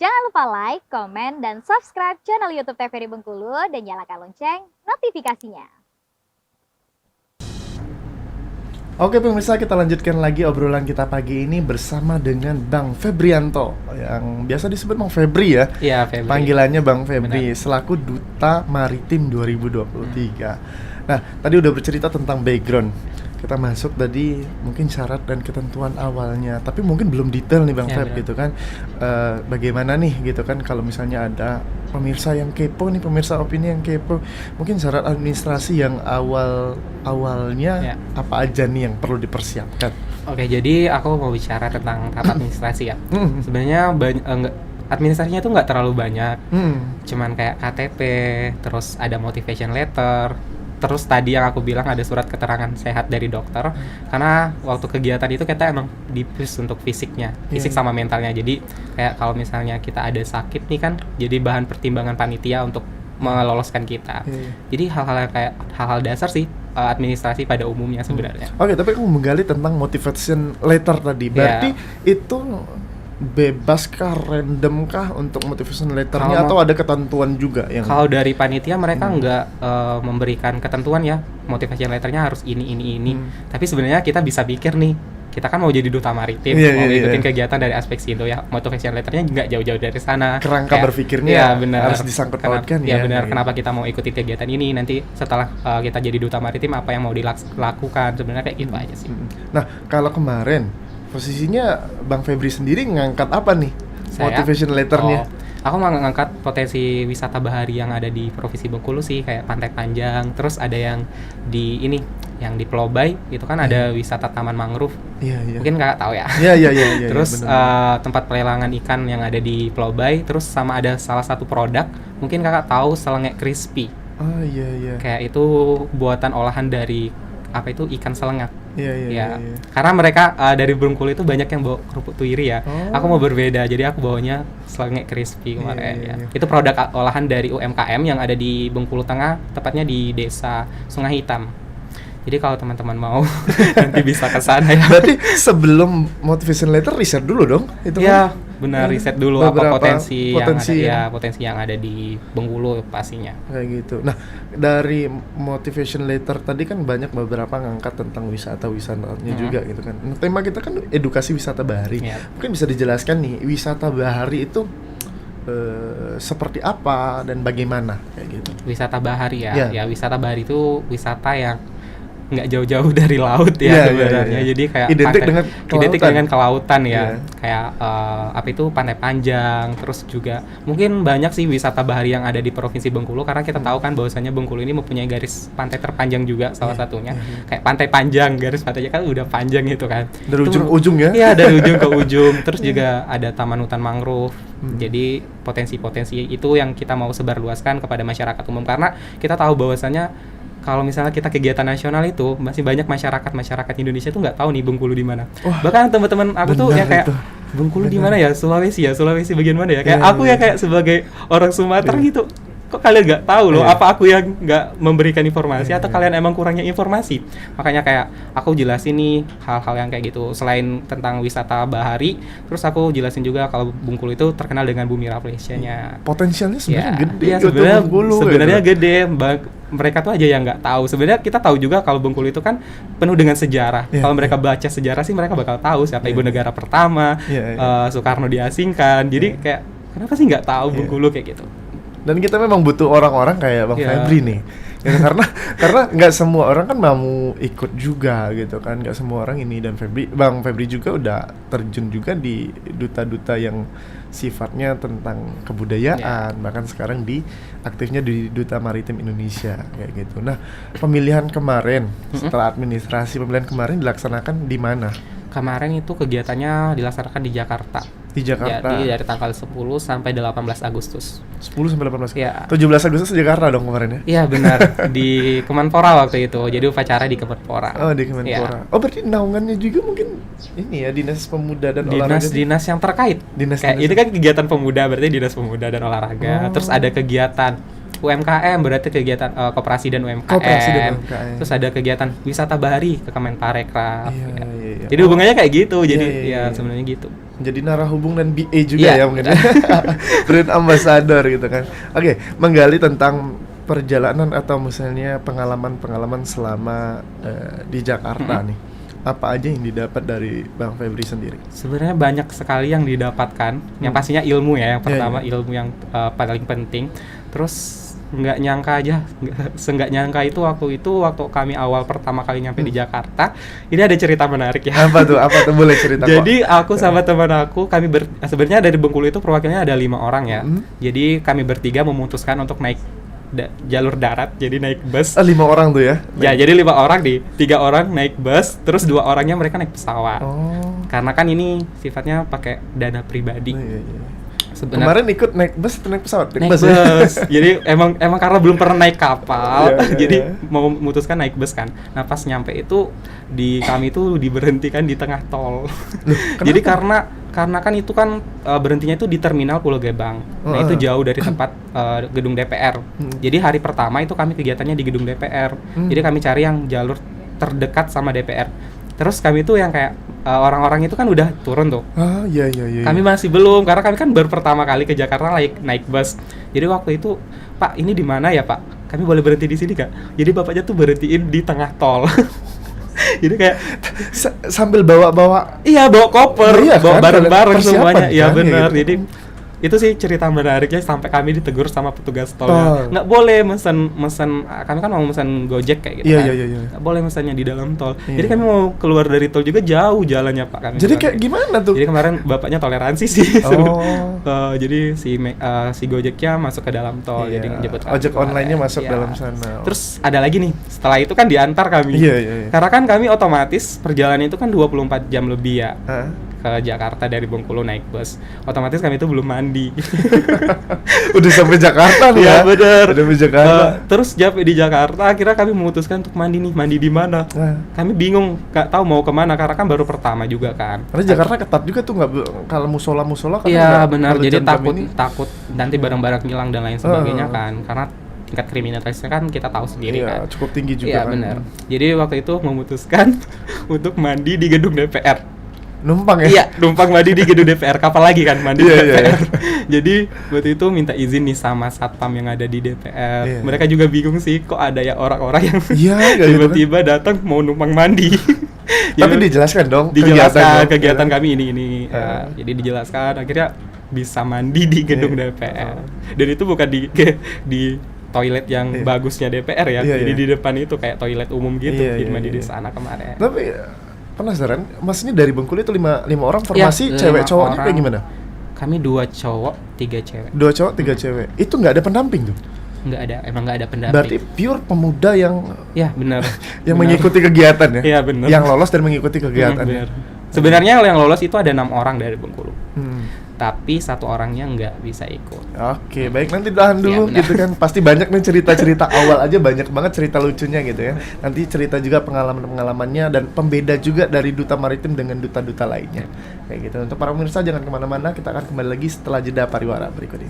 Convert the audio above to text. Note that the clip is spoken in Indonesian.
Jangan lupa like, komen, dan subscribe channel YouTube TVRI Bengkulu dan nyalakan lonceng notifikasinya. Oke pemirsa, kita lanjutkan lagi obrolan kita pagi ini bersama dengan Bang Febrianto, yang biasa disebut Bang Febri ya. Iya, Febri. Panggilannya Bang Febri, Benar. selaku Duta Maritim 2023. Nah, tadi udah bercerita tentang background. Kita masuk tadi mungkin syarat dan ketentuan awalnya, tapi mungkin belum detail nih Bang Ya, Feb benar. gitu kan. Bagaimana nih gitu kan kalau misalnya ada pemirsa yang kepo nih, pemirsa opini yang kepo, mungkin syarat administrasi yang awalnya Ya. apa aja nih yang perlu dipersiapkan? Oke, jadi aku mau bicara tentang tahap administrasi ya. Sebenarnya administrasinya itu nggak terlalu banyak, cuman kayak KTP, terus ada motivation letter, terus tadi yang aku bilang ada surat keterangan sehat dari dokter. Karena waktu kegiatan itu kita emang dipus untuk fisiknya, fisik Iya. sama mentalnya. Jadi kayak kalau misalnya kita ada sakit nih kan, jadi bahan pertimbangan panitia untuk meloloskan kita. Iya. Jadi hal-hal yang kayak hal-hal dasar sih administrasi pada umumnya sebenarnya. Oke, tapi aku menggali tentang motivation letter tadi. Berarti itu bebas kah, random kah untuk motivation letternya, atau ada ketentuan juga yang Kalau dari panitia mereka nggak memberikan ketentuan ya, motivation letternya harus ini. Tapi sebenarnya kita bisa pikir nih, kita kan mau jadi duta maritim, mau ikutin kegiatan dari aspek Sindo ya, motivation letternya nggak jauh-jauh dari sana. kerangka berpikirnya ya, benar. harus disangkut pautkan ya. Ya benar, Gitu. kenapa kita mau ikuti kegiatan ini, nanti setelah kita jadi duta maritim apa yang mau dilakukan, sebenarnya kayak gitu aja sih. Nah, kalau kemarin posisinya Bang Febri sendiri ngangkat apa nih? Saya? Motivation letternya? Aku mau ngangkat potensi wisata bahari yang ada di Provinsi Bengkulu sih, kayak Pantai Panjang, terus ada yang di ini, yang di Pulau Bay, itu kan ada wisata taman mangrove. Iya. Mungkin kakak tahu ya. Iya. Terus benar. tempat pelelangan ikan yang ada di Pulau Bay, terus sama ada salah satu produk, mungkin kakak tahu selengek crispy. Oh iya. Kayak itu buatan olahan dari apa itu ikan selengak. Iya. Ya, karena mereka dari Bengkulu itu banyak yang bawa kerupuk tuiri ya. Oh. Aku mau berbeda, jadi aku bawanya selengek crispy kemarin. Iya. Ya. Itu produk olahan dari UMKM yang ada di Bengkulu Tengah, tepatnya di Desa Sungai Hitam. Jadi kalau teman-teman mau nanti bisa ke sana ya. Berarti sebelum motivation letter riset dulu dong? Itu Ya, kan? benar, riset dulu Beberapa apa potensi yang- potensi yang ada di Bengkulu pastinya. Kayak gitu. Nah, dari motivation letter tadi kan banyak beberapa ngangkat tentang wisatanya juga gitu kan. Nah, tema kita kan edukasi wisata bahari. Ya. Mungkin bisa dijelaskan nih, wisata bahari itu seperti apa dan bagaimana kayak gitu. Wisata bahari ya. Ya. Ya, wisata bahari itu wisata yang nggak jauh-jauh dari laut ya sebenarnya. Jadi kayak identik dengan kelautan ya. Iya. Kayak apa itu Pantai Panjang, terus juga mungkin banyak sih wisata bahari yang ada di Provinsi Bengkulu, karena kita tahu kan bahwasanya Bengkulu ini mempunyai garis pantai terpanjang juga salah satunya. Kayak Pantai Panjang, garis pantainya kan udah panjang gitu kan. Dari ujung ke ujung ya. Iya, dari ujung ke ujung. Terus juga ada taman hutan mangrove. Jadi potensi-potensi itu yang kita mau sebarluaskan kepada masyarakat umum, karena kita tahu bahwasanya kalau misalnya kita kegiatan nasional itu masih banyak masyarakat Indonesia tuh nggak tahu nih Bengkulu di mana. Bahkan teman-teman aku tuh ya kayak Bengkulu di mana ya? Sulawesi bagian mana ya? Kayak aku ya kayak sebagai orang Sumatera gitu. Kok kalian nggak tahu loh? Apa aku yang nggak memberikan informasi atau kalian emang kurangnya informasi? Makanya kayak aku jelasin nih hal-hal yang kayak gitu. Selain tentang wisata bahari, terus aku jelasin juga kalau Bengkulu itu terkenal dengan bumi rafflesia-nya. Potensialnya sebenarnya gede. Iya, gitu, sebenarnya Bengkulu, sebenarnya gitu. gede. Mereka tuh aja yang nggak tahu. Sebenarnya kita tahu juga kalau Bengkulu itu kan penuh dengan sejarah. Kalau mereka baca sejarah sih mereka bakal tahu siapa ibu negara pertama, Soekarno diasingkan. Jadi kayak kenapa sih nggak tahu Bengkulu kayak gitu? Dan kita memang butuh orang-orang kayak Bang Febri nih. Ya, karena nggak semua orang kan mau ikut juga gitu kan, nggak semua orang ini. Dan Bang Febri juga udah terjun juga di duta-duta yang sifatnya tentang kebudayaan, bahkan sekarang aktifnya di Duta Maritim Indonesia kayak gitu. Nah, pemilihan kemarin setelah administrasi pemilihan kemarin dilaksanakan di mana? Kemarin itu kegiatannya dilaksanakan di Jakarta. Di Jakarta. Jadi dari tanggal 10 sampai 18 Agustus. 10 sampai 18. Ya. 17 Agustus di Jakarta dong kemarin ya? Iya benar, di Kemenpora waktu itu. Jadi upacara di Kemenpora. Oh, di Kemenpora. Oh, berarti naungannya juga mungkin ini ya, Dinas Pemuda dan Olahraga. Dinas yang terkait. Kayak ini kan kegiatan pemuda, berarti Dinas Pemuda dan Olahraga. Terus ada kegiatan UMKM, berarti kegiatan koperasi dan UMKM. Terus ada kegiatan wisata bahari ke Kemenparekraf. Iya. Jadi hubungannya kayak gitu. Jadi ya sebenarnya gitu. menjadi narahubung dan BA juga Iya. ya mungkin. Brand ambassador gitu kan. Oke, menggali tentang perjalanan atau misalnya pengalaman-pengalaman selama di Jakarta nih. Apa aja yang didapat dari Bang Febri sendiri? Sebenarnya banyak sekali yang didapatkan. Yang pastinya ilmu ya. Yang pertama ilmu yang paling penting. Terus nggak nyangka aja, nggak nyangka itu waktu kami awal pertama kali nyampe di Jakarta, ini ada cerita menarik ya. Apa tuh boleh cerita kok. Jadi aku sama teman aku, sebenarnya dari Bengkulu itu perwakilannya ada 5 orang ya. Jadi kami bertiga memutuskan untuk naik jalur darat, jadi naik bus. 5 orang tuh ya? Ya, jadi 5 orang 3 orang naik bus, terus 2 orangnya mereka naik pesawat. Oh. Karena kan ini sifatnya pakai dana pribadi. Iya, iya. Sebenarnya Kemarin ikut naik bus atau naik pesawat? naik bus. ya? Jadi emang karena belum pernah naik kapal, Iya, iya, jadi iya. mau memutuskan naik bus kan. Nah, pas nyampe itu kami itu diberhentikan di tengah tol. Jadi karena kan itu kan berhentinya itu di terminal Pulau Gebang. Nah, itu jauh dari tempat gedung DPR. Jadi hari pertama itu kami kegiatannya di gedung DPR. Jadi kami cari yang jalur terdekat sama DPR. Terus kami tuh yang kayak orang-orang itu kan udah turun tuh. Ah, iya iya iya. Kami masih belum, karena kami kan baru pertama kali ke Jakarta naik bus. Jadi waktu itu, Pak, ini di mana ya, Pak? Kami boleh berhenti di sini, Kak? Jadi bapaknya tuh berhentiin di tengah tol. Jadi kayak Sambil bawa-bawa. iya, bawa koper, Iya bawa kan, bareng-bareng persiapan semuanya. Iya kan, benar. gitu. Jadi itu sih cerita menariknya sampai kami ditegur sama petugas Oh. tolnya. Nggak boleh mesen kami kan mau mesen Gojek kayak gitu Iya, kan. iya, iya. Nggak boleh mesennya di dalam tol. Iya. Jadi kami mau keluar dari tol juga jauh jalannya, Pak, kami. Jadi bilang. kayak gimana tuh? Jadi kemarin bapaknya toleransi sih. Oh. Jadi si Gojeknya masuk ke dalam tol, Iya. jadi ngejemput kami Ojek kemarin. online-nya masuk Iya. dalam sana. Terus ada lagi nih, setelah itu kan diantar kami. Iya, iya, iya. Karena kan kami otomatis perjalanan itu kan 24 jam lebih ya. Hah? Ke Jakarta dari Bengkulu naik bus. Otomatis kami itu belum mandi. Udah sampai Jakarta nih ya? Iya bener. Udah sampai Jakarta. Terus sampai di Jakarta, akhirnya kami memutuskan untuk mandi nih. Mandi di mana? Nah. Kami bingung, nggak tahu mau kemana karena kan baru pertama juga kan. Karena Jakarta ketat juga tuh, nggak kalau musola kan. Iya nggak- benar, kalau jadi jam-jam ini. takut nanti barang-barang hilang dan lain sebagainya kan, karena tingkat kriminalitasnya kan kita tahu sendiri Iya, kan. cukup tinggi juga Iya kan. benar. Jadi waktu itu memutuskan untuk mandi di gedung DPR. Numpang ya? Iya, numpang mandi di gedung DPR. Kapan lagi kan mandi di Iya, iya, DPR. Jadi waktu itu minta izin nih sama satpam yang ada di DPR. Iya. Mereka juga bingung sih, kok ada ya orang-orang yang Iya, kayak gitu kan. tiba-tiba datang mau numpang mandi. Tapi Jadi, dijelaskan dong. dijelaskan dong. kegiatan Iya. kami ini. Jadi dijelaskan, akhirnya bisa mandi di gedung Iya. DPR. Dan itu bukan di toilet yang Iya. bagusnya DPR ya. Iya, Jadi iya. di depan itu kayak toilet umum gitu. Iya, Jadi iya, mandi iya. di sana kemarin. Tapi penasaran, maksudnya dari Bengkulu itu lima orang formasi Iya, cewek 5 cowoknya kayak orang. gimana? Kami 2 cowok, 3 cewek. 2 cowok, 3 cewek. Itu nggak ada pendamping tuh. Nggak ada, emang nggak ada pendamping. Berarti pure pemuda yang Ya benar. yang Benar. mengikuti kegiatan ya. Iya, benar. Yang lolos dan mengikuti kegiatan. Benar. Sebenarnya yang lolos itu ada 6 orang dari Bengkulu, Hmm. tapi 1 orangnya nggak bisa ikut. Oke, baik, nanti tahan dulu Iya, benar. gitu kan. Pasti banyak nih cerita-cerita awal aja, banyak banget cerita lucunya gitu ya. Nanti cerita juga pengalaman-pengalamannya dan pembeda juga dari duta maritim dengan duta-duta lainnya. Kayak gitu. Untuk para pemirsa jangan kemana-mana, kita akan kembali lagi setelah jeda pariwara berikut ini.